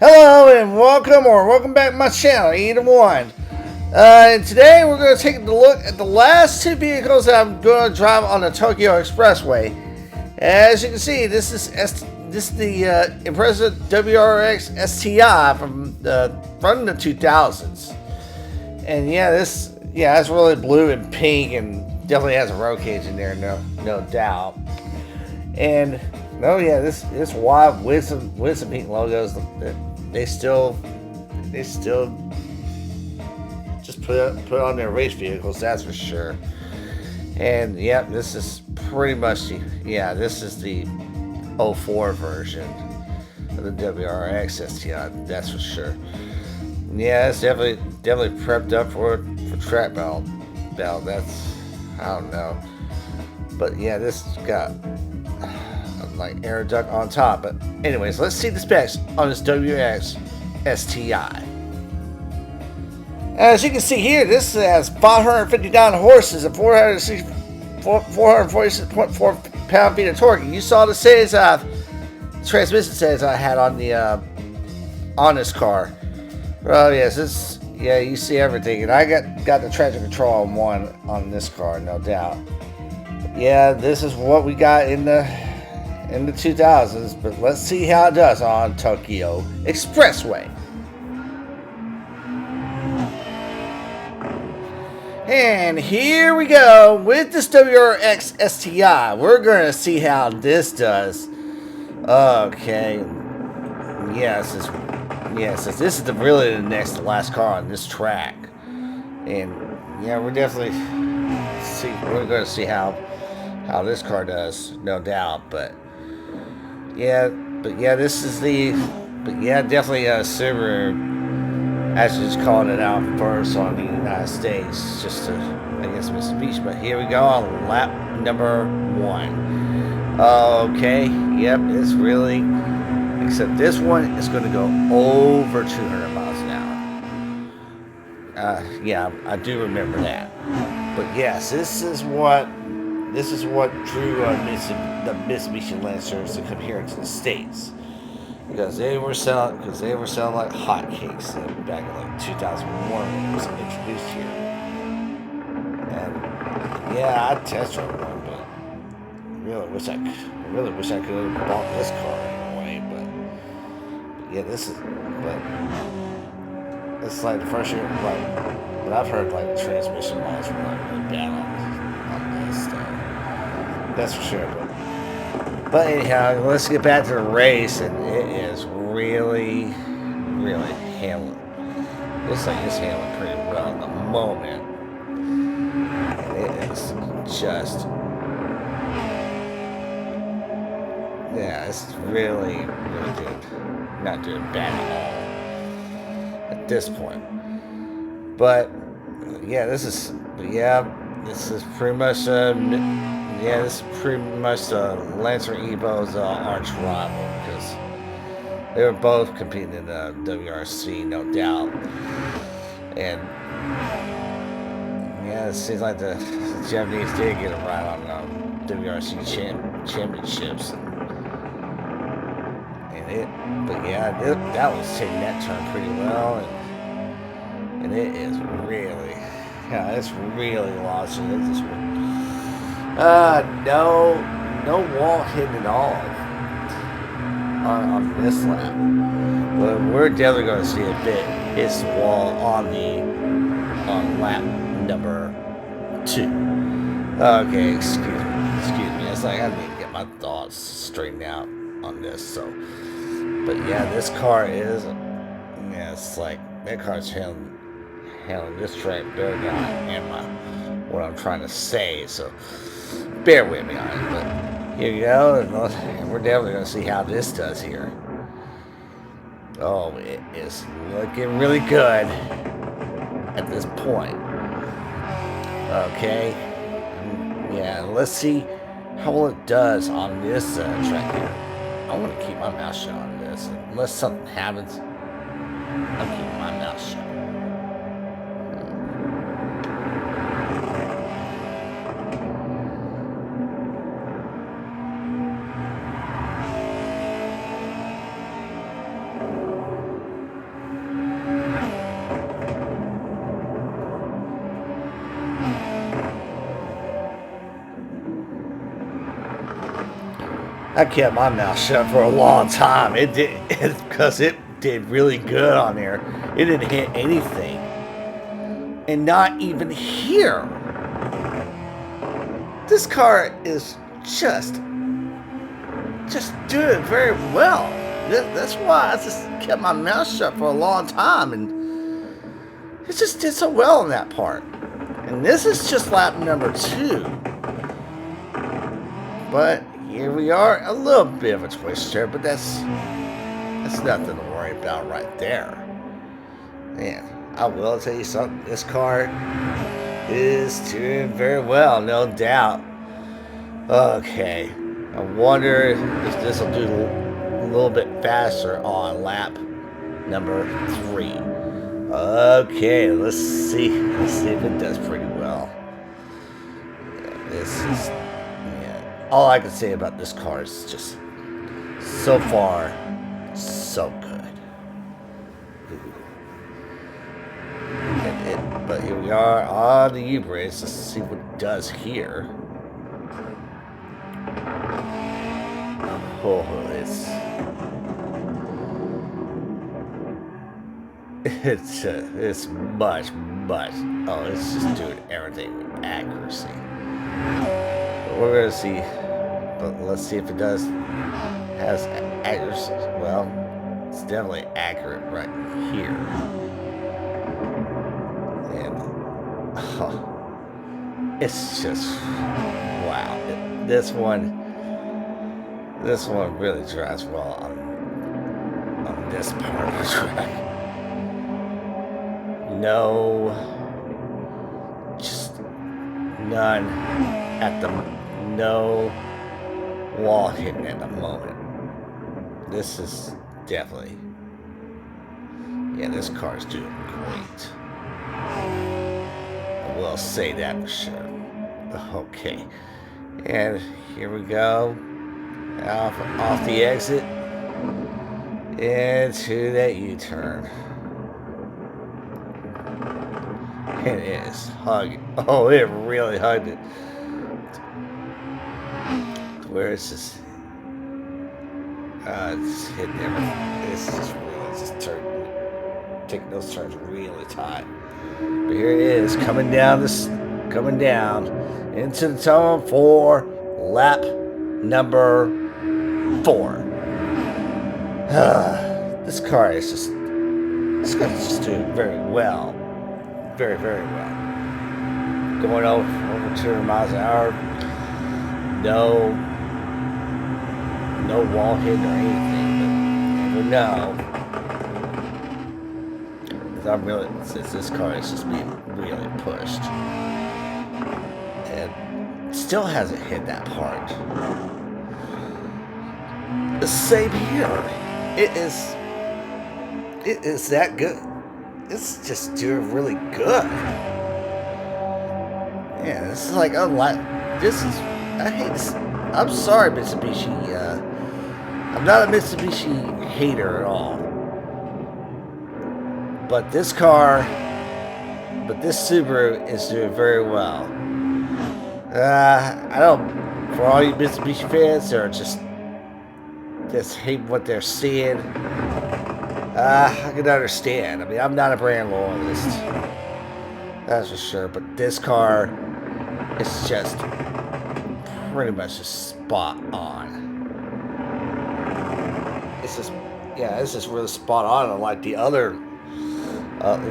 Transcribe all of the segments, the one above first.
Hello and welcome back to my channel, Either One. And today we're going to take a look at the last two vehicles that I'm going to drive on the Tokyo Expressway. As you can see, this is the Impreza WRX STi from the 2000s. And it's really blue and pink and definitely has a roll cage in there, no doubt. And this white with some pink logos. They still just put on their race vehicles, that's for sure. And yep, this is pretty much this is the 04 version of the WRX STi, that's for sure. Yeah, it's definitely prepped up for track belt. That's, I don't know, but yeah, this got like air duct on top. But anyways, let's see the specs on this WRX STi. As you can see here, this has 559 horses and 446.4 pound-feet of torque. You saw the transmission settings I had on the on this car. Oh yes, you see everything, and I got the traction control on this car, no doubt. Yeah, this is what we got in the 2000s, but let's see how it does on Tokyo Expressway. And here we go with this WRX STi. We're going to see how this does. Okay. Yes, this is really the last car on this track. And yeah, we're going to see how this car does, no doubt. But this is definitely a Subaru. Actually, just calling it out first on the United States, just to, I guess, miss the beach. But here we go on lap number 1. Okay, yep, it's really, except this one is going to go over 200 miles an hour. Yeah, I do remember that. But yes, this is what drew the Mitsubishi Lancers to come here into the States, because they were selling like hotcakes back in like 2001 when it was introduced here. And yeah, I test drove one, but I really wish I could have bought this car in a way. But yeah, it's like the first year, like, but I've heard like the transmission miles were like really bad on this stuff. That's for sure. But anyhow, let's get back to the race, and it is really, really handling. Looks like it's handling pretty well at the moment. And it is just, it's really, really good. Not doing bad at all at this point. But this is pretty much this is pretty much Lancer Evo's arch rival, because they were both competing in the WRC, no doubt. And it seems like the Japanese did get a ride on WRC championships. That was taking that turn pretty well, and it is really, it's really launching. It's just no wall hidden at all on this lap. But we're definitely going to see a bit hit the wall on lap number 2. Okay, excuse me. It's like I need to get my thoughts straightened out on this. So, but yeah, this car is, it's like that car's handling this track better than I am what I'm trying to say. So bear with me on it, but here you go, and we're definitely going to see how this does here. Oh, it is looking really good at this point. Okay, let's see how well it does on this track here. I want to keep my mouth shut on this. Unless something happens, I'm keeping my mouth shut. I kept my mouth shut for a long time. It did because it did really good on there. It didn't hit anything, and not even here. This car is just doing very well. That's why I just kept my mouth shut for a long time, and it just did so well in that part. And this is just lap number 2. But here we are, a little bit of a twist there, but that's nothing to worry about right there. Man, I will tell you something. This car is doing very well, no doubt. Okay, I wonder if this will do a little bit faster on lap number 3. Okay, let's see if it does pretty well. Yeah, this is, yeah, all I can say about this car is just so far so good. But here we are on the U-bridge. Let's see what it does here. Oh, it's much. Oh, it's just doing everything with accuracy. But we're gonna see. But let's see if it has accuracy. Well, it's definitely accurate right here. And it's just wow. This one really drives well on this part of the track. No, just none no wall hitting at the moment. This is definitely, yeah, this car is doing great. I will say that for sure. Okay, and here we go, off the exit into that U-turn. It is hugging. Oh, it really hugged it. Where is this? It's hitting everything. It's just really taking those turns really tight. But here it is, coming down into the tunnel for lap number 4. This car is just doing very well. Very well. Going over 200 miles an hour. No wall hitting or anything, but you never know. Since this car is just being really pushed, and still hasn't hit that part. The same here. It is that good. It's just doing really good. Yeah, this is like unlike. I hate this. I'm sorry, Mitsubishi. I'm not a Mitsubishi hater at all. But this Subaru is doing very well. I don't. For all you Mitsubishi fans that are just hate what they're seeing. I can understand. I mean, I'm not a brand loyalist, that's for sure. But this car is just pretty much just spot on. It's just really spot on. Unlike the other,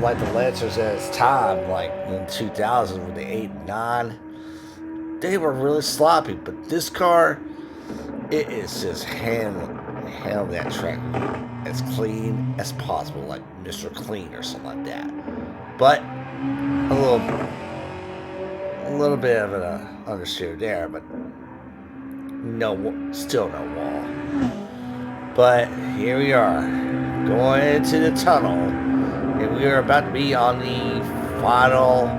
like the Lancers at its time, like in 2000 with the 8 and 9, they were really sloppy. But this car, it is just handling that track as clean as possible, like Mr. Clean or something like that. But a little bit of an understeer there, but still no wall. But here we are, going into the tunnel, and we are about to be on the final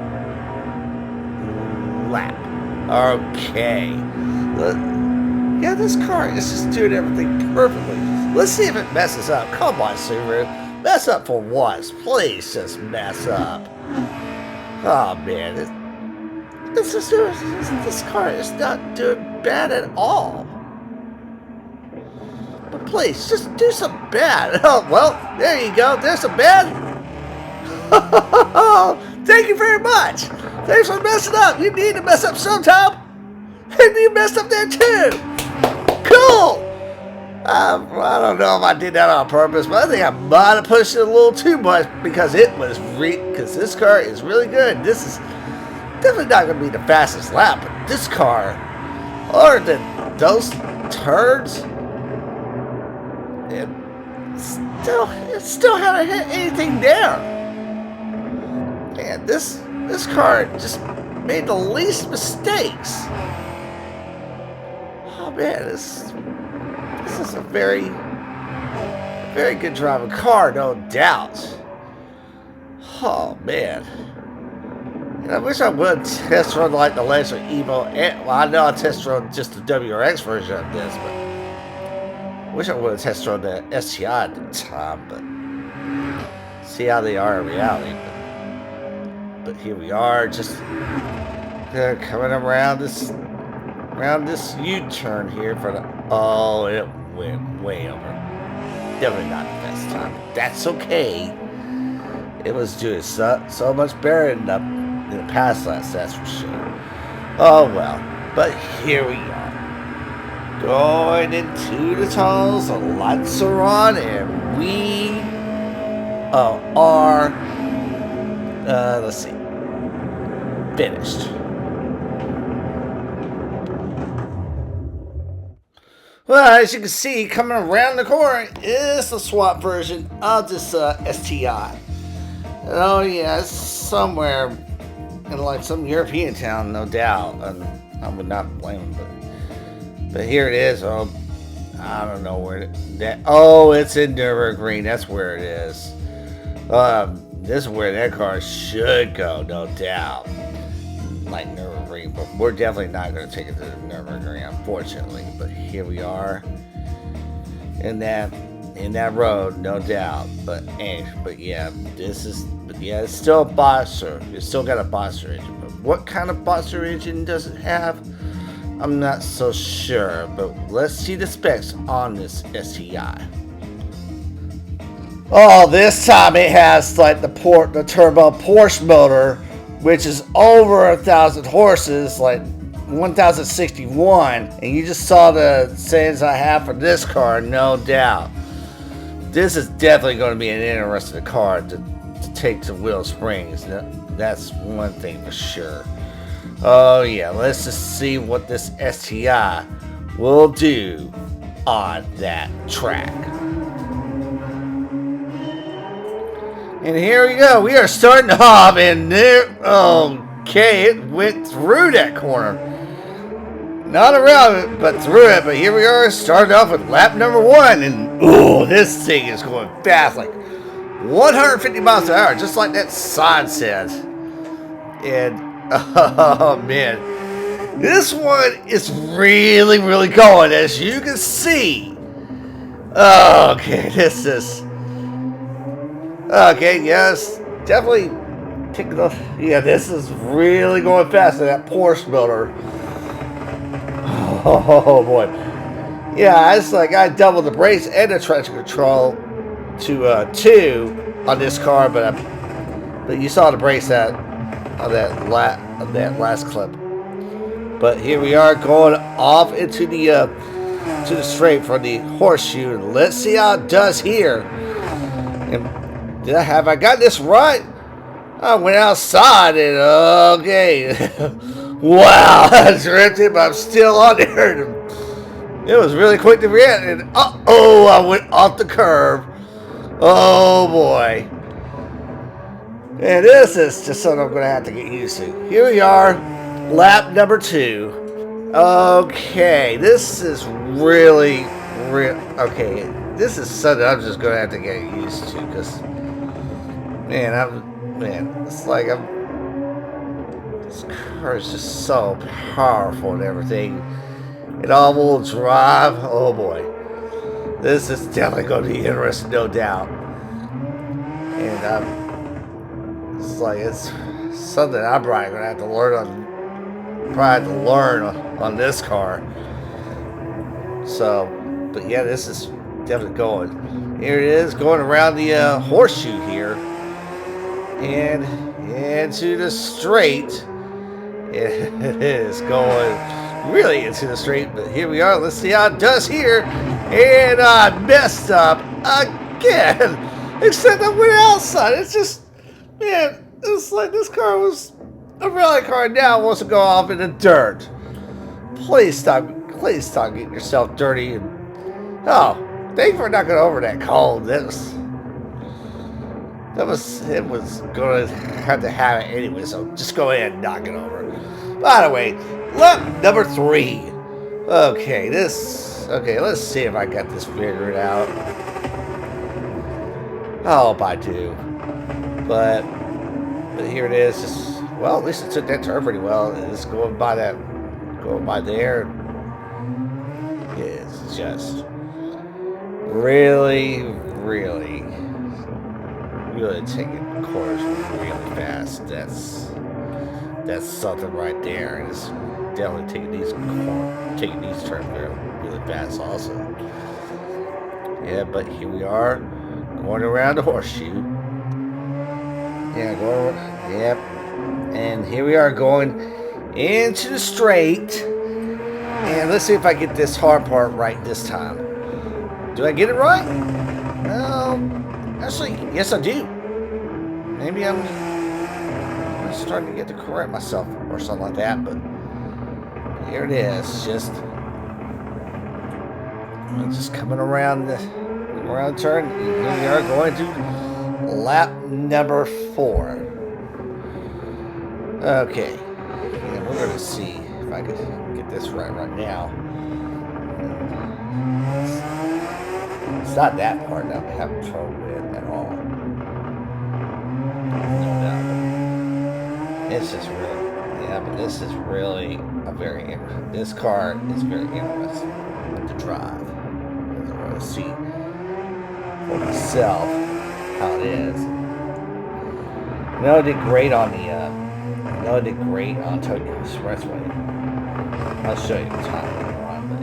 lap. Okay. Yeah, this car is just doing everything perfectly. Let's see if it messes up. Come on, Subaru. Mess up for once. Please just mess up. Oh, man. This car is not doing bad at all. please, just do something bad. Oh, well, there you go. There's some bad. Thank you very much. Thanks for messing up. You need to mess up sometime. And you messed up there too. Cool. I don't know if I did that on purpose, but I think I might have pushed it a little too much because because this car is really good. This is definitely not going to be the fastest lap, but this car, other than those turns, it still haven't hit anything there. And this car just made the least mistakes. Oh man, this is a very good driving car, no doubt. Oh man. And I wish I would test run like the Lancer Evo. Well, I know I test run just the WRX version of this, but I wish I would have test run the STi at the time, but see how they are in reality. But here we are, just coming around this U-turn here for the. Oh, it went way over. Definitely not the best time. That's okay. It was doing so much better in the past laps, that's for sure. Oh well. But here we are. Going into the tunnels, the lights are on, and we are, let's see, finished. Well, as you can see, coming around the corner is the swap version of this STi. Oh yeah, it's somewhere in like some European town, no doubt. And I would not blame them, but here it is. Oh, I don't know where that. Oh, it's in Nürburgring. That's where it is. This is where that car should go, no doubt. Like Nürburgring, but we're definitely not going to take it to Nürburgring, unfortunately. But here we are in that road, no doubt. But yeah, it's still a Boxer. It's still got a Boxer engine. But what kind of Boxer engine does it have? I'm not so sure. But let's see the specs on this STi. Oh, this time it has like the turbo Porsche motor, which is over 1,000 horses, like 1,061. And you just saw the settings I have for this car, no doubt. This is definitely going to be an interesting car to take to Wheel Springs. That's one thing for sure. Oh yeah, let's just see what this STi will do on that track. And here we go. We are starting off, and okay, it went through that corner. Not around it, but through it. But here we are, starting off with lap number 1, and this thing is going fast, like 150 miles an hour, just like that sign says. And oh man, this one is really, really going, as you can see. Okay, this is. Okay, yes, definitely taking off. Yeah, this is really going fast in that Porsche motor. Oh boy. Yeah, it's like I doubled the brakes and the traction control to 2 on this car, but you saw the brakes of that last clip. But here we are going off into the straight for the horseshoe, and let's see how it does here. And have I got this right? I went outside and okay. Wow, I tripped it, but I'm still on there. It was really quick to react, and I went off the curb. Oh boy. And this is just something I'm going to have to get used to. Here we are, lap number 2. Okay, this is really, okay. This is something I'm just going to have to get used to, because it's like this car is just so powerful and everything. It all-wheel drive. Oh boy, this is definitely going to be interesting, no doubt. And it's something I'm probably going to have to learn on this car. So, but yeah, this is definitely going. Here it is, going around the horseshoe here. And into the straight. It is going really into the straight, but here we are. Let's see how it does here. And I messed up again. Except I went outside. It's just, man, it's like this car was a rally car. Now it wants to go off in the dirt. Please stop getting yourself dirty. And, oh, thank you for knocking over that cold. It was going to have to have it anyway, so just go ahead and knock it over. By the way, lap number 3. Okay, let's see if I got this figured out. I hope I do. But here it is. Just, well, at least it took that turn pretty well. It's going by there. It's just really taking corners really fast. That's something right there. And it's definitely taking these turns really fast also. Yeah, but here we are going around the horseshoe. Yeah, yep. And here we are going into the straight. And let's see if I get this hard part right this time. Do I get it right? Actually, yes I do. Maybe I'm starting to get to correct myself or something like that, but here it is. Just coming around the turn. Here we are going to lap number 4. Okay. And we're going to see if I can get this right now. It's not that part that I'm having trouble with at all. No doubt. It's just really, yeah, but this is really this car is very interesting to drive. I want to see for myself how it is. It did great on Tokyo Expressway. I'll show you the time later on, but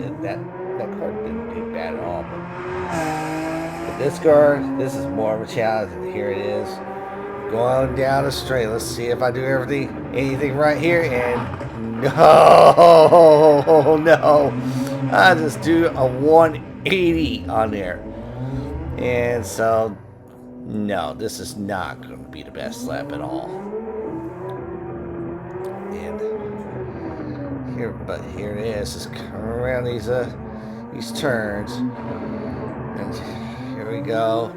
that car didn't do bad at all. But this car, this is more of a challenge, and here it is, going down the straight. Let's see if I do anything right here, and no, I just do a 180 on there, and so no, this is not going to be the best lap at all. And here it is, just coming around these turns, and here we go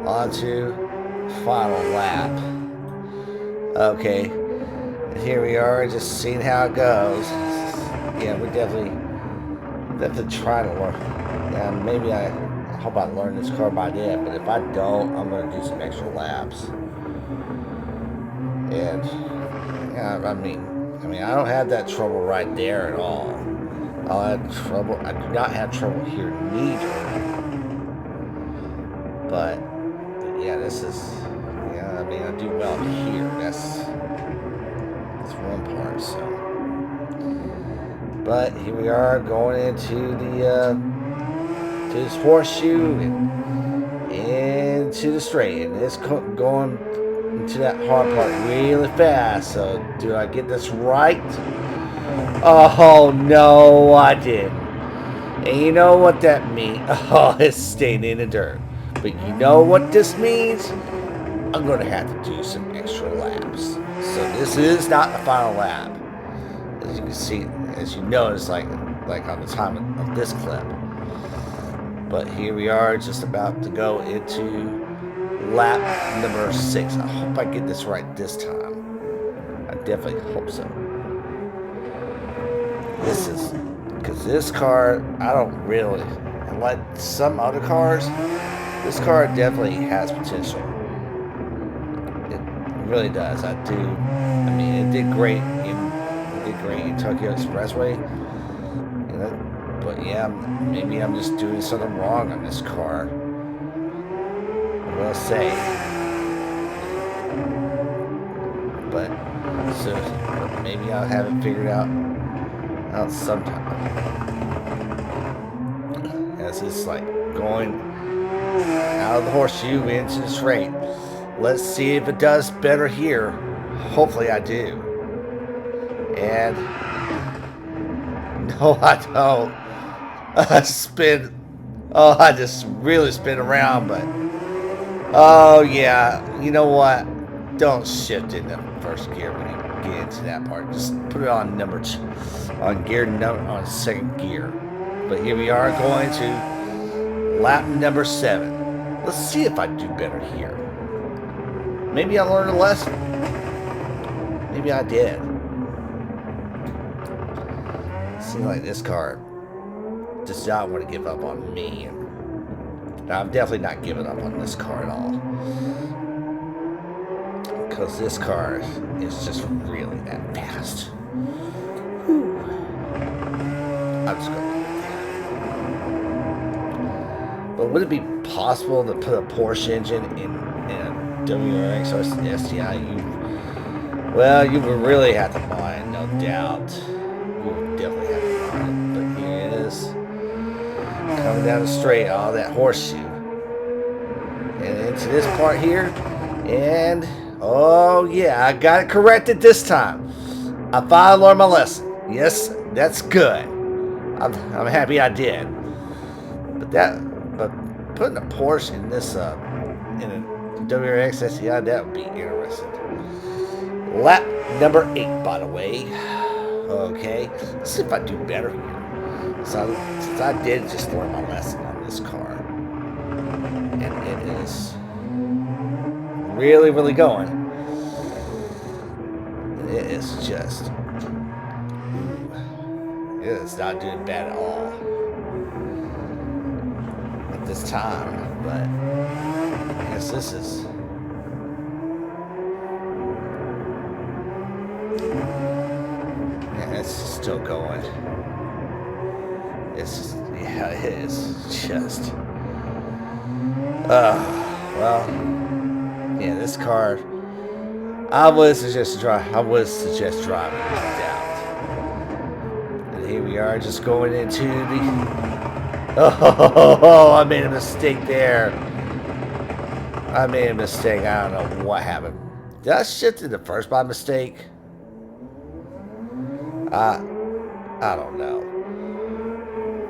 on to final lap. Okay, and here we are, just seeing how it goes. Yeah, we're definitely trying to learn. Yeah, maybe I hope I learn this car by then, but if I don't, I'm going to do some extra laps. And yeah, I mean, I don't have that trouble right there at all. I do not have trouble here neither. But yeah, I do well here. That's one part. So, but here we are going into to this horseshoe and into the straight, and it's going into that hard part really fast. So, do I get this right? Oh no, I didn't. And you know what that means? Oh, it's staying in the dirt. But you know what this means? I'm going to have to do some extra laps. So this is not the final lap. As you can see, as you notice, like on the time of this clip. But here we are, just about to go into lap number 6. I hope I get this right this time. I definitely hope so. Because this car, I don't really, like some other cars, this car definitely has potential. It really does. I mean, it did great in Tokyo Expressway. But yeah, maybe I'm just doing something wrong on this car. I will say. But maybe I'll have it figured out sometime. As it's like going Out of the horseshoe into the straight. Let's see if it does better here. Hopefully I do. And no, I don't. I spin. Oh, I just really spin around, but oh yeah. You know what? Don't shift in the first gear when you get into that part. Just put it on number two, on gear number on second gear. But here we are going to lap number 7. Let's see if I do better here. Maybe I learned a lesson. Maybe I did. Seems like this car does not want to give up on me. I'm definitely not giving up on this car at all. Because this car is just really that fast. I'm just going to leave it there. But would it be possible to put a Porsche engine in a WRX STi? Well, you would really have to mind, no doubt. You would definitely have to mind it. But here it is. Coming down the straight, all that horseshoe. And into this part here. And, oh yeah, I got it corrected this time. I finally learned my lesson. Yes, that's good. I'm happy I did. But putting a Porsche in this, in a WRX STi, that would be interesting. Lap number 8, by the way. Okay, let's see if I do better here. So, since I did just learn my lesson on this car, and it is really, really going. It is just, it is not doing bad at all at this time. But I guess this is. It's still going. It's just, yeah, it is just. Well, yeah, this car. I would suggest driving without doubt. And here we are, just going into the. Oh, I made a mistake there. I made a mistake. I don't know what happened. Did I shift in the first by mistake? I don't know.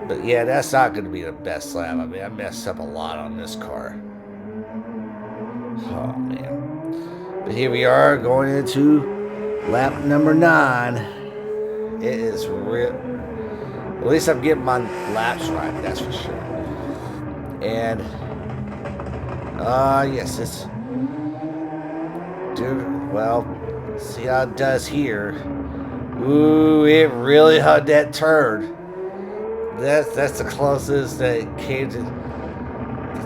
But yeah, that's not going to be the best lap. I mean, I messed up a lot on this car. Oh, man. But here we are going into lap number 9. It is real. At least I'm getting my laps right, that's for sure. And, yes, it's. Dude, well, see how it does here. Ooh, it really hugged that turn. That's the closest that it came to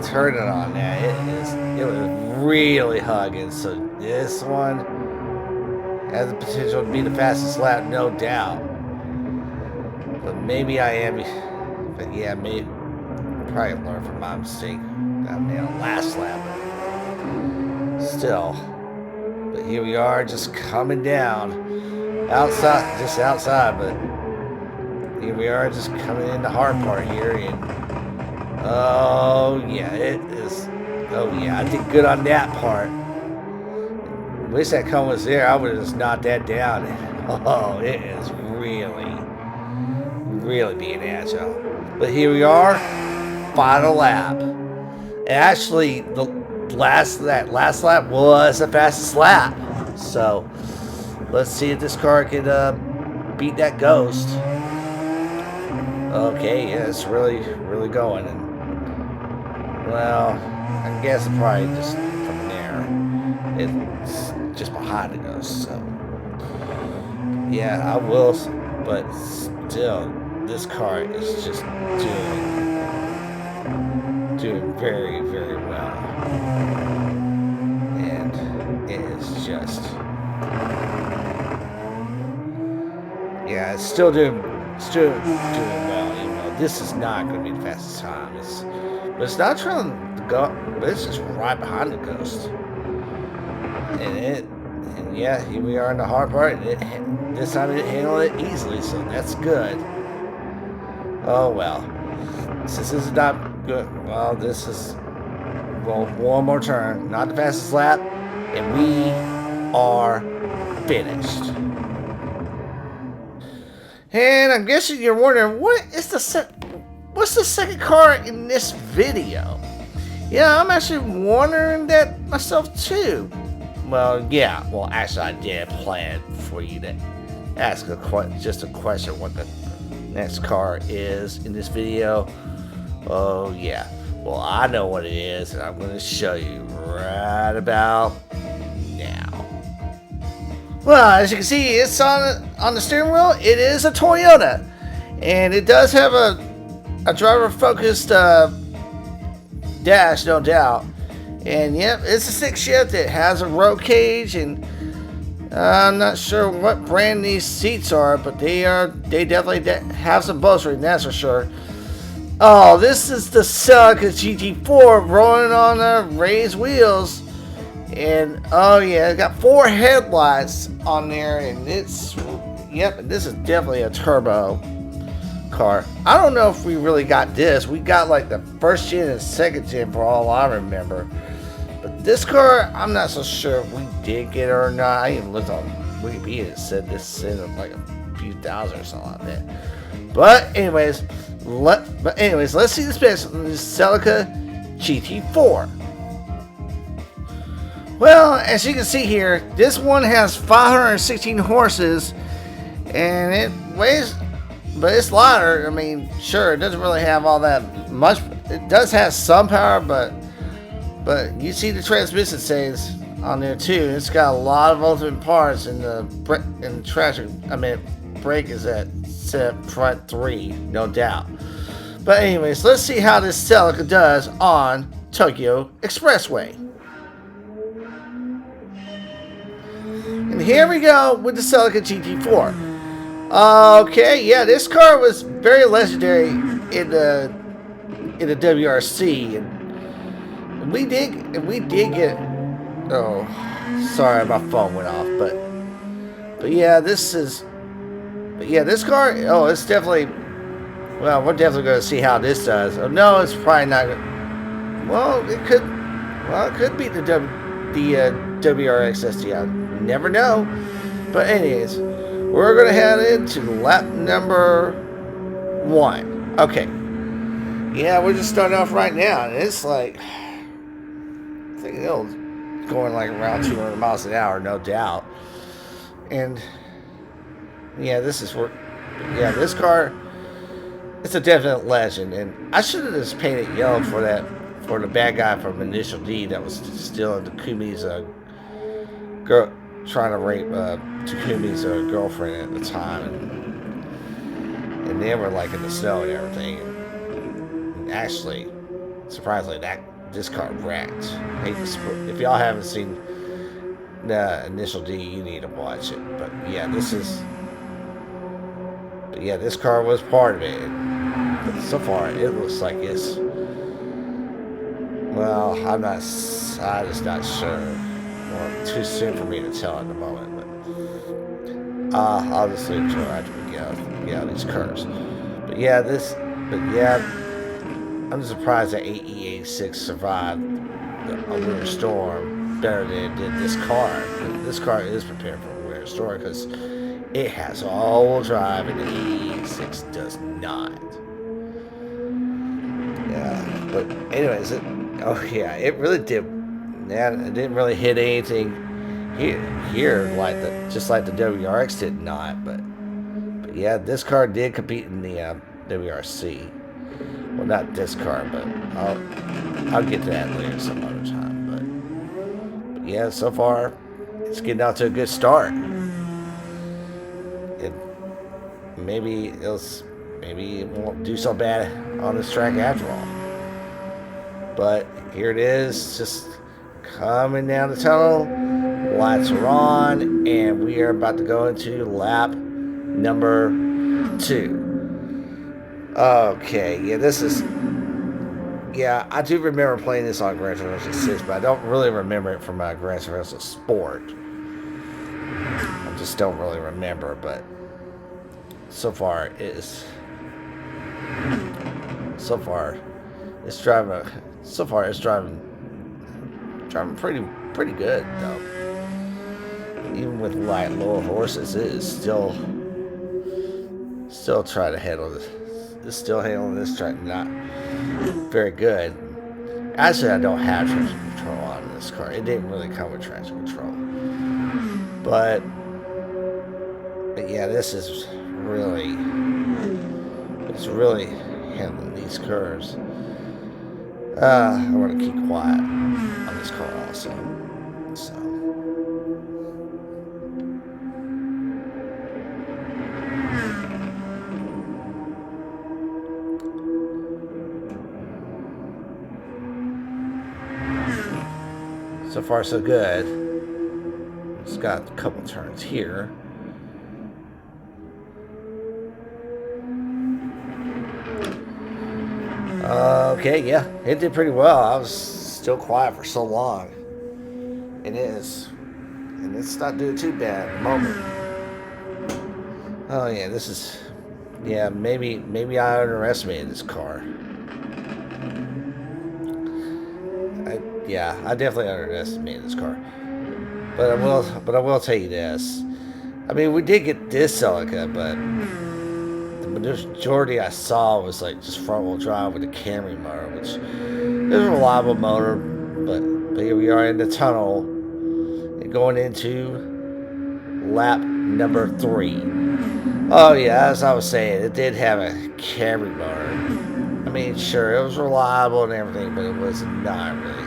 turning on that. It was really hugging. So this one has the potential to be the fastest lap, no doubt. But maybe I am. But yeah, maybe probably learn from my mistake. I mean, last lap. But still. But here we are, just coming down. Outside, just outside, but here we are, just coming in the hard part here, and oh yeah, it is. Oh yeah, I did good on that part. Wish that cone was there. I would have just knocked that down. Oh, it is really, really being agile. But here we are, final lap. And actually, the last lap was the fastest lap. So. Let's see if this car can beat that Ghost. Okay, yeah, it's really, really going. And, well, I guess probably just from there. It's just behind the Ghost, so. Yeah, I will, but still, this car is just doing very, very well. And it is just. Yeah, it's still doing well. You know, this is not going to be the fastest time. But it's not trying to go. But it's just right behind the Ghost. And yeah, here we are in the hard part. And this time it handled it easily, so that's good. Oh well, since this is not good. Well, this is Well, one more turn, not the fastest lap, and we are finished. And I'm guessing you're wondering, what's the second car in this video? Yeah, I'm actually wondering that myself too. Well, yeah. Well, actually, I did plan for you to ask just a question what the next car is in this video. Oh, yeah. Well, I know what it is, and I'm going to show you right about now. Well, as you can see, it's on the steering wheel. It is a Toyota, and it does have a driver-focused dash, no doubt. And yep, it's a 6-shift. It has a roll cage, and I'm not sure what brand these seats are, but they definitely have some bolstering, that's for sure. Oh, this is the Celica GT4 rolling on raised wheels. And oh yeah, it got 4 headlights on there, and this is definitely a turbo car. I don't know if we really got this. We got like the 1st gen and 2nd gen for all I remember. But this car, I'm not so sure if we did get it or not. I even looked on Wikipedia. It said this said like a few thousand or something like that. But anyways, let's see the specs of this Celica GT4. Well, as you can see here, this one has 516 horses, and it weighs, but it's lighter. I mean, sure, it doesn't really have all that much. It does have some power, but you see the transmission says on there too. It's got a lot of ultimate parts, and the brake is at set front 3, no doubt. But anyways, let's see how this Celica does on Tokyo Expressway. And here we go with the Celica GT4. Okay, yeah, this car was very legendary in the WRC, and we did get. Oh, sorry, my phone went off, but yeah, this car. Oh, it's definitely. Well, we're definitely going to see how this does. Oh no, it's probably not. Well, it could. Well, it could be the WRX STi. Never know. But anyways, we're going to head into lap number 1. Okay. Yeah, we're just starting off right now, and it's like, I think it'll going like around 200 miles an hour, no doubt. And yeah, this car, it's a definite legend. And I should have just painted yellow for the bad guy from Initial D that was stealing Takumi's girl, trying to rape Takumi's girlfriend at the time, and they were like in the snow and everything. And actually, surprisingly, this car wrecked. If y'all haven't seen the Initial D, you need to watch it. But yeah, this car was part of it. But so far, it looks like it's. Well, I'm just not sure. Well, too soon for me to tell at the moment, but I'll just leave it to after we get out these curves. But yeah, I'm surprised that AE86 survived a winter storm better than it did this car. But this car is prepared for a winter storm because it has all-wheel drive and the AE86 does not. Yeah, but anyways, it really did. Yeah, it didn't really hit anything here just like the WRX did not. But yeah, this car did compete in the WRC. Well, not this car, but I'll get to that later some other time. But yeah, so far it's getting out to a good start. Maybe it won't do so bad on this track after all. But here it is, just coming down the tunnel. Lights are on, and we are about to go into lap number 2. Okay, yeah, I do remember playing this on Gran Turismo 6, but I don't really remember it from Gran Turismo Sport. I just don't really remember, but so far it's driving driving pretty good though. Even with light lower horses, it is still trying to handle this. It's still handling this track not very good. Actually, I don't have traction control on this car. It didn't really come with traction control. But yeah, this is really, it's really handling these curves. I want to keep quiet on this car also. So far, so good. It's got a couple turns here. Okay, yeah, it did pretty well. I was still quiet for so long. And it's not doing too bad at the moment. Oh yeah, this is, yeah, maybe I underestimated this car. I definitely underestimated this car. But I will tell you this. I mean, we did get this Celica, but the majority I saw was like just front-wheel drive with a Camry motor, which is a reliable motor. But here we are in the tunnel and going into lap number 3. Oh yeah, as I was saying, it did have a Camry motor. I mean, sure, it was reliable and everything, but it was not really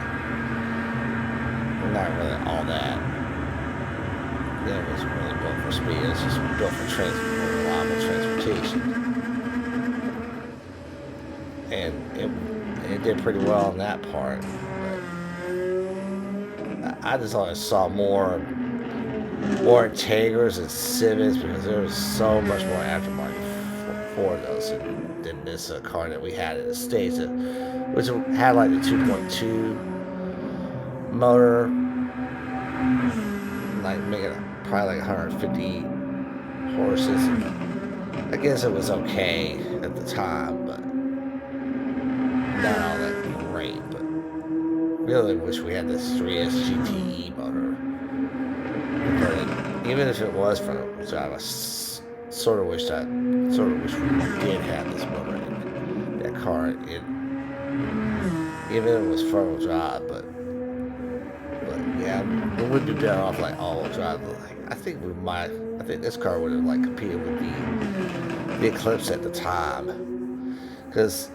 all that. It was really built for speed. It was just built for reliable transportation. And it did pretty well on that part. But I just always saw more Integras and Civics because there was so much more aftermarket for those than this car that we had in the States, which had like the 2.2 motor, like making probably like 150 horses. I guess it was okay at the time, but not all that great. But really wish we had this 3S GTE motor. Because even if it was front-wheel drive, I sort of wish we did have this motor in that car. Even if it was front-wheel drive, but yeah, we would be better off like all-wheel drive. I think this car would have like competed with the Eclipse at the time, because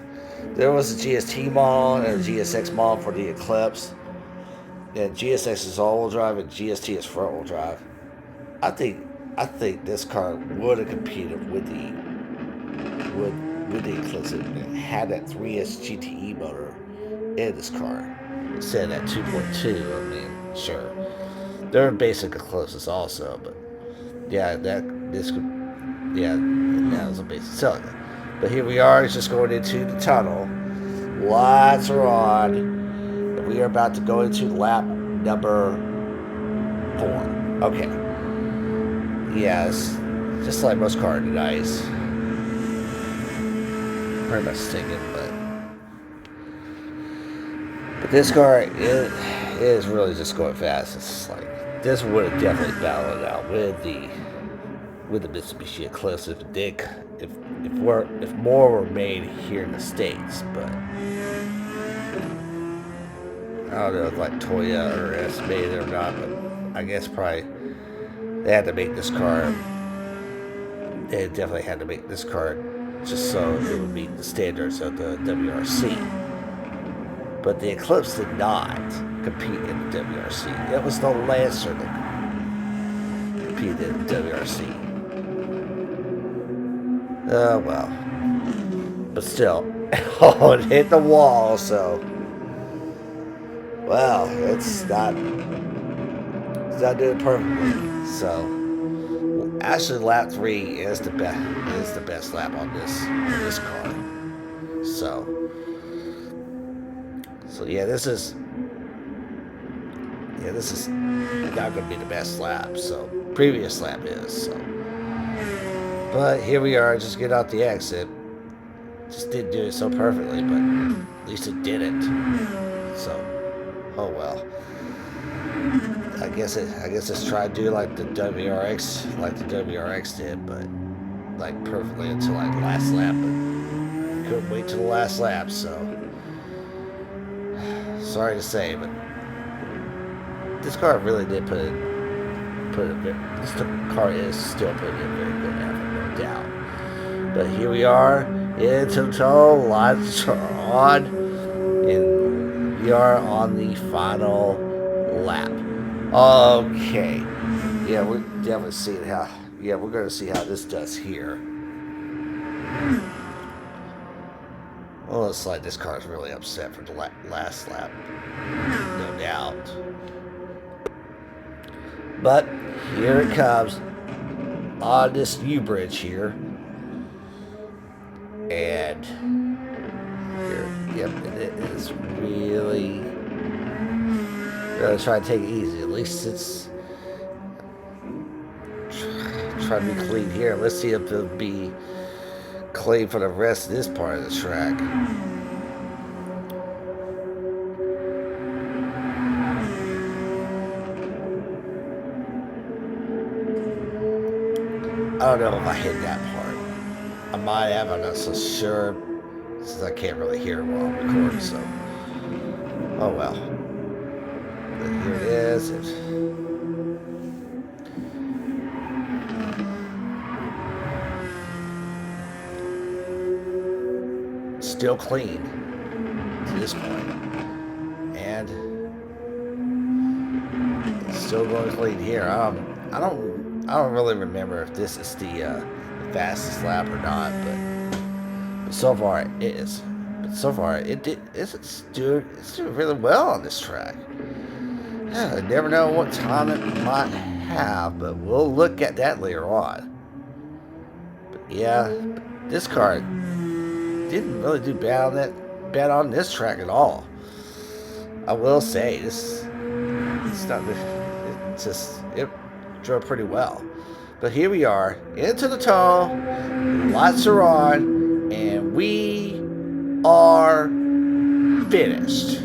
there was a GST model and a GSX model for the Eclipse. And GSX is all-wheel drive and GST is front-wheel drive. I think this car would have competed with the Eclipse and had that 3S GTE motor in this car instead of that 2.2. I mean, sure, they're basic Eclipses also, but yeah, that was a basic Celica. But here we are, it's just going into the tunnel. Lights are on. And we are about to go into lap number 4. Okay. Yes, just like most cars today's. Pretty much stinking, but this car is really just going fast. It's like this would have definitely battled it out with the Mitsubishi Eclipse if more were made here in the States, but I don't know if like Toyota or estimated or not, but I guess probably they had to make this car. They definitely had to make this car just so it would meet the standards of the WRC. But the Eclipse did not compete in the WRC. It was the Lancer that competed in the WRC. Well. But still. Oh, it hit the wall, so. Well, it's not doing perfectly. So, actually, lap 3 is the best lap on this car. So yeah, this is not going to be the best lap. So previous lap is. So, but here we are. Just get out the exit. Just didn't do it so perfectly, but at least it did it. So, oh well. guess it's trying to do like the WRX did, but like perfectly until like last lap, but couldn't wait till the last lap. So sorry to say, but this car really did put this car is still putting in very good effort, no doubt. But here we are in total, lights are on, and we are on the final lap. Okay, yeah, we're definitely seeing how. Yeah, we're going to see how this does here. Well, looks like this car is really upset for the last lap, no doubt. But here it comes on this U-bridge here. And here, yep, it is really gonna try to take it easy. At least it's trying to be clean here. Let's see if it'll be clean for the rest of this part of the track. I don't know if I hit that part. I might have, I'm not so sure, since I can't really hear it while I'm recording, so. Oh well. But here it is. Still clean to this point. And it's still going clean here. I don't really remember if this is the fastest lap or not, but so far it is. But so far it's doing really well on this track. Yeah, I never know what time it might have, but we'll look at that later on. But yeah, this car didn't really do bad on this track at all. I will say it drove pretty well. But here we are, into the tunnel, lights are on, and we are finished.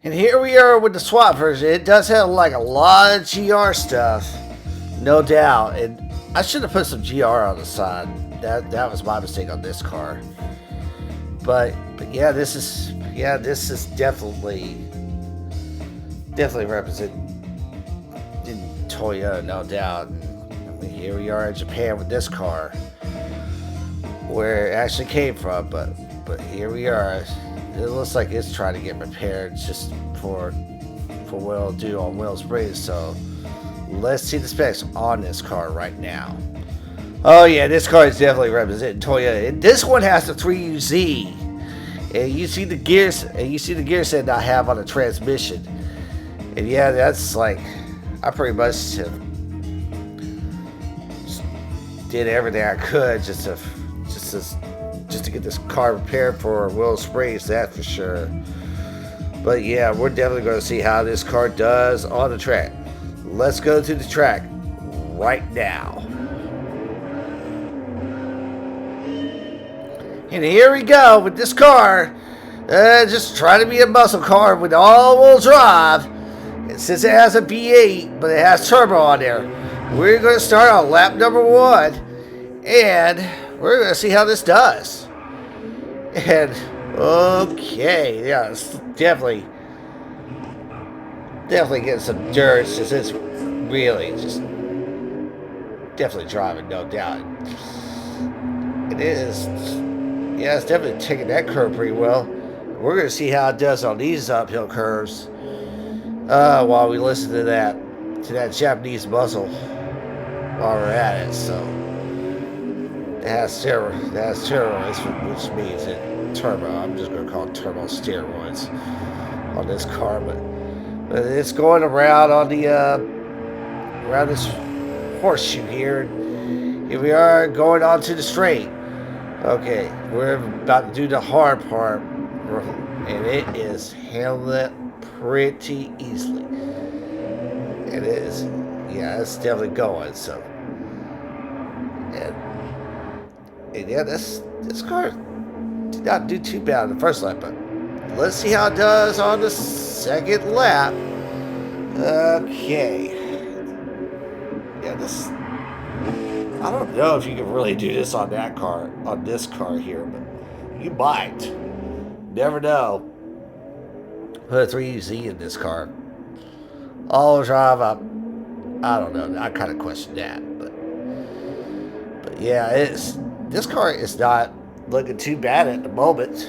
And here we are with the swap version. It does have like a lot of GR stuff, no doubt. And I should have put some GR on the side. That was my mistake on this car. But yeah, this is definitely representing Toyota, no doubt. And here we are in Japan with this car, where it actually came from. But here we are. It looks like it's trying to get repaired just for what it'll do on wheel springs. So let's see the specs on this car right now. Oh yeah, this car is definitely representing Toyota. And this one has the 3UZ. And you see the gears, that I have on the transmission. And yeah, that's like, I pretty much did everything I could just to get this car repaired for wheel springs, that's for sure. But yeah, we're definitely going to see how this car does on the track. Let's go to the track right now. And here we go with this car. Just trying to be a muscle car with all-wheel drive. And since it has a V8, but it has turbo on there, we're going to start on lap number 1. And we're going to see how this does. And, okay, yeah, it's definitely getting some dirt. It's really just definitely driving, no doubt. It is. Yeah, it's definitely taking that curve pretty well. We're going to see how it does on these uphill curves while we listen to that Japanese muscle while we're at it. So it has steroids, which means it turbo. I'm just going to call it turbo steroids on this car, but it's going around on the around this horseshoe here. Here we are going onto the straight. Okay, we're about to do the hard part, and it is handling it pretty easily. It is, yeah, it's definitely going. So, and yeah, this car did not do too bad on the first lap, but let's see how it does on the second lap. Okay. Yeah, this. I don't know if you can really do this on this car here, but you might. Never know. Put a 3UZ in this car. All drive up. I don't know. I kind of question that, but yeah, this car is not looking too bad at the moment.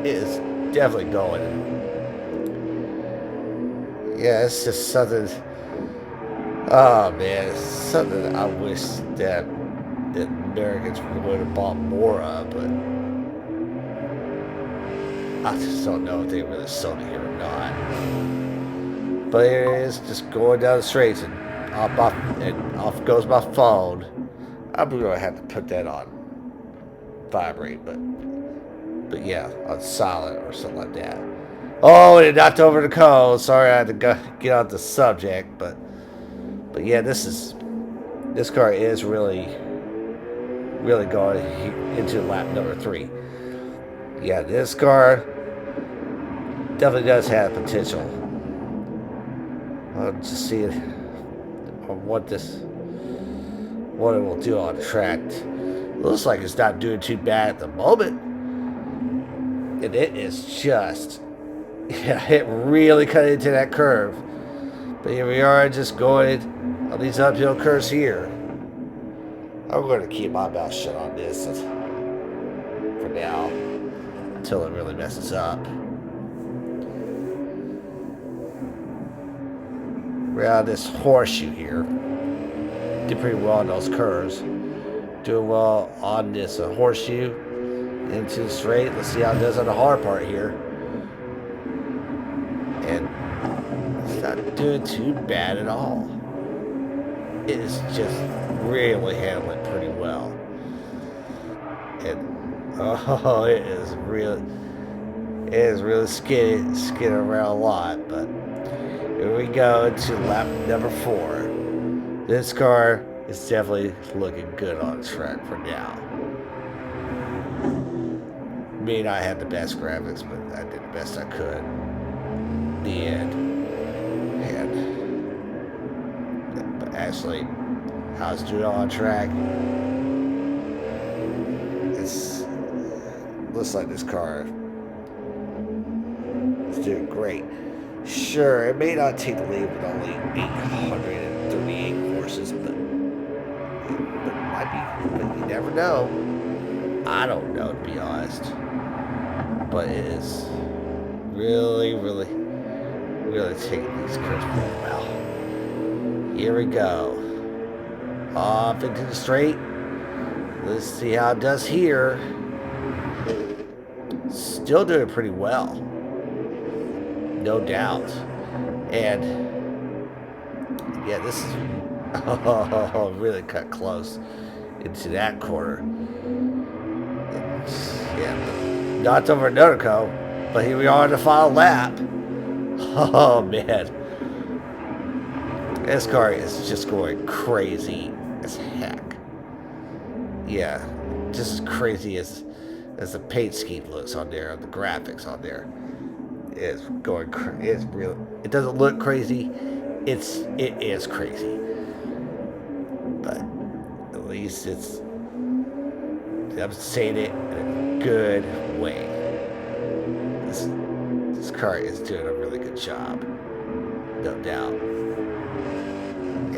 It is definitely going. Yeah, it's just something. Oh man, it's something I wish that Americans would have bought more of, but I just don't know if they really sold it here or not. But here it is, just going down the streets, and off goes my phone. I'm gonna have to put that on vibrate, but yeah, on silent or something like that. Oh, it knocked over the code. Sorry, I had to get off the subject, but yeah, this car is really going into lap number 3. Yeah, this car definitely does have potential. I'll just see what it will do on the track. Looks like it's not doing too bad at the moment, and it is just, yeah, it really cut into that curve. But here we are, just going on these uphill curves here. I'm going to keep my mouth shut on this for now until it really messes up. Around this horseshoe here. Did pretty well on those curves. Doing well on this horseshoe into the straight. Let's see how it does on the hard part here. And it's not doing too bad at all. It is just really handling pretty well. And oh, it is really skidding around a lot. But here we go to lap number 4. This car is definitely looking good on the track for now. May not have the best graphics, but I did the best I could. The end. But actually, how it's doing on track, looks like this car is doing great. Sure, it may not take the lead with only 838 horses, but it might be. But you never know. I don't know, to be honest. But it is really taking these curves pretty well. Here we go. Off into the straight. Let's see how it does here. Still doing pretty well. No doubt. And yeah, this is really cut close into that corner. Yeah, knocked over another car, but here we are on the final lap. Oh man, this car is just going crazy as heck. Yeah, just as crazy as the paint scheme looks on there, the graphics on there. It's going. It's real. It doesn't look crazy. It is crazy. But at least I'm saying it in a good way. This car is doing a really good job, no doubt.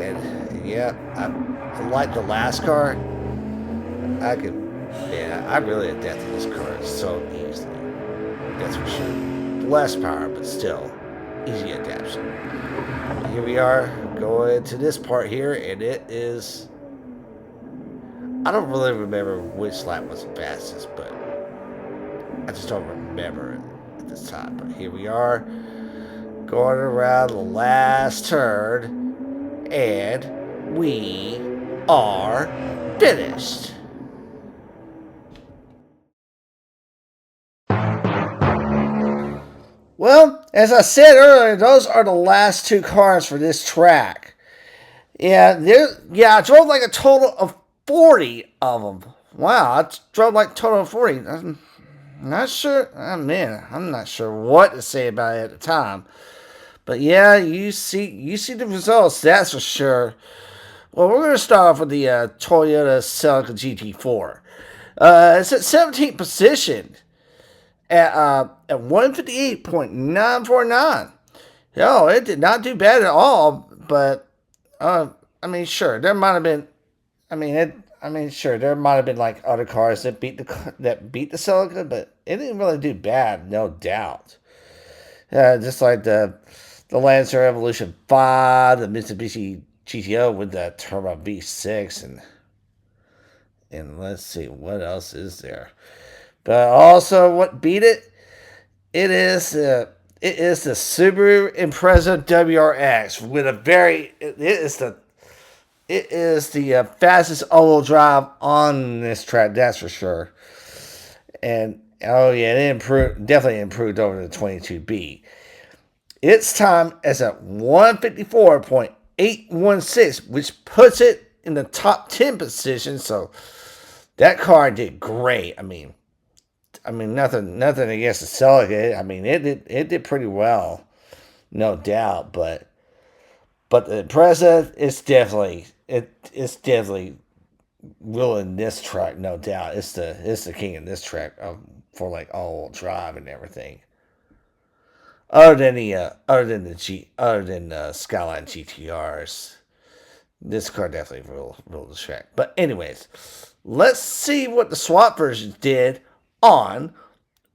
And yeah, I like the last car. I really adapted this car so easily. That's for sure. Less power, but still easy adaptation. Here we are going to this part here, and it is. I don't really remember which lap was the fastest, but I just don't remember it at this time. But here we are going around the last turn, and we are finished. Well, as I said earlier, those are the last 2 cars for this track. Yeah, I drove like a total of 40 of them. Wow, I drove like total of 40. I'm not sure. Oh, man, I'm not sure what to say about it at the time. But yeah, you see the results. That's for sure. Well, we're going to start off with the Toyota Celica GT4. It's at 17th position at 158.949. No, it did not do bad at all. But I mean, sure, there might have been. I mean, sure, there might have been like other cars that beat the Celica, but it didn't really do bad, no doubt. Just like the Lancer Evolution 5, the Mitsubishi GTO with the Turbo V6, and let's see what else is there. But also, what beat it? It is the Subaru Impreza WRX with a very it is the fastest all-wheel drive on this track. That's for sure. And oh yeah, definitely improved over the 22B. Its time is at 154.816, which puts it in the top 10 position. So that car did great. I mean, nothing against the Celica. I mean, it did pretty well, no doubt. But the Impreza, it's definitely ruling this track, no doubt. It's the king of this track for like all drive and everything. Other than the Skyline GTRs, this car definitely ruled the track. But anyways, let's see what the swap version did on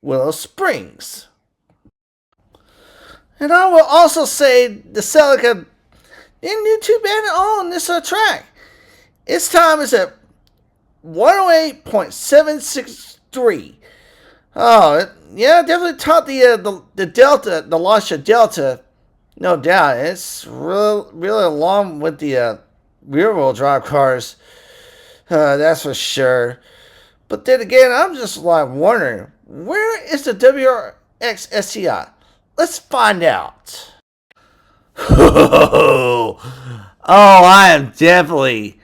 Willow Springs. And I will also say the Celica didn't do too bad at all on this track. Its time is at 108.763. Oh, yeah, definitely taught the Delta, the Lasha Delta, no doubt. It's really along with the rear-wheel drive cars, that's for sure. But then again, I'm just like wondering, where is the WRX STi? Let's find out. Oh, I am definitely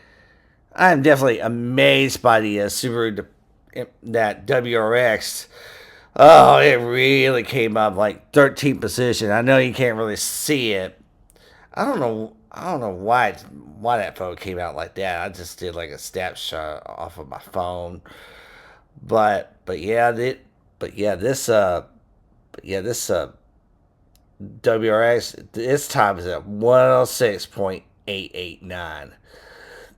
amazed by the Subaru that WRX. Oh, it really came up like 13th position. I know you can't really see it. I don't know why that photo came out like that. I just did like a snapshot off of my phone. But this WRX, its time is at 106.889.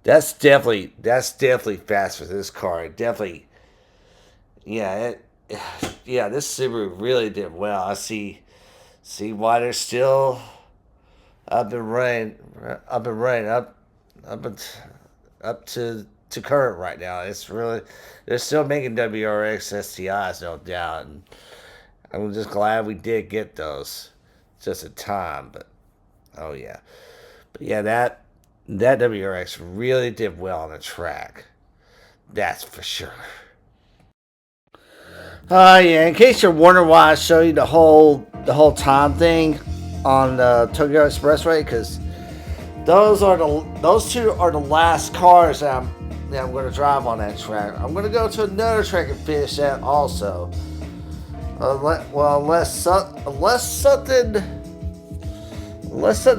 That's definitely fast for this car. It definitely, yeah, this Subaru really did well. I see why they're still up and running up to current right now. It's really, they're still making WRX STIs, no doubt, and I'm just glad we did get those just in time. But oh yeah, that WRX really did well on the track. That's for sure. Yeah. In case you're wondering why I show you the whole time thing on the Tokyo Expressway, because those two are the last cars that I'm going to drive on that track. I'm going to go to another track and finish that also. Unless something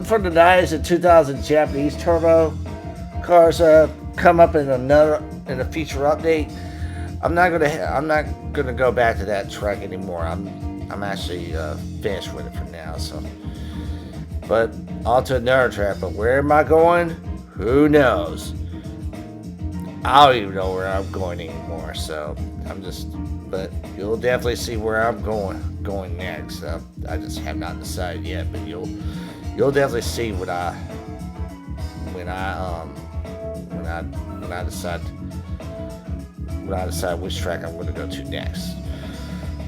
from the 90s and 2000 Japanese turbo cars come up in a future update. I'm not gonna go back to that track anymore. I'm actually finished with it for now. So, but on to another track. But where am I going? Who knows? I don't even know where I'm going anymore. So but you'll definitely see where I'm going next. I just have not decided yet, but you'll definitely see when I decide which track I'm going to go to next.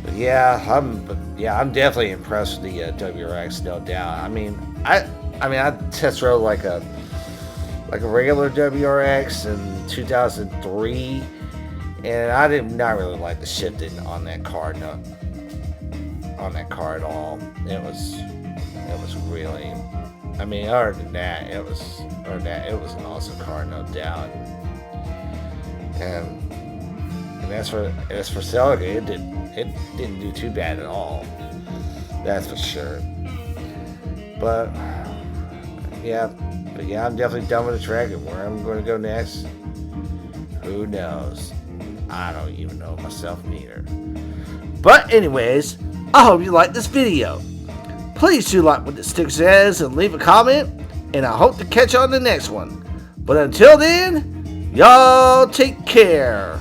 But I'm definitely impressed with the WRX, no doubt. I mean, I test rode like a regular WRX in 2003, and I did not really like the shifting on that car. No, on that car at all. It was really. I mean, other than that, it was an awesome car, no doubt. And And as for Celica, it didn't do too bad at all. That's for sure. But yeah, I'm definitely done with the track, and where I'm going to go next, who knows? I don't even know myself neither. But anyways, I hope you liked this video. Please do like what the sticker says and leave a comment, and I hope to catch you on the next one. But until then, y'all take care.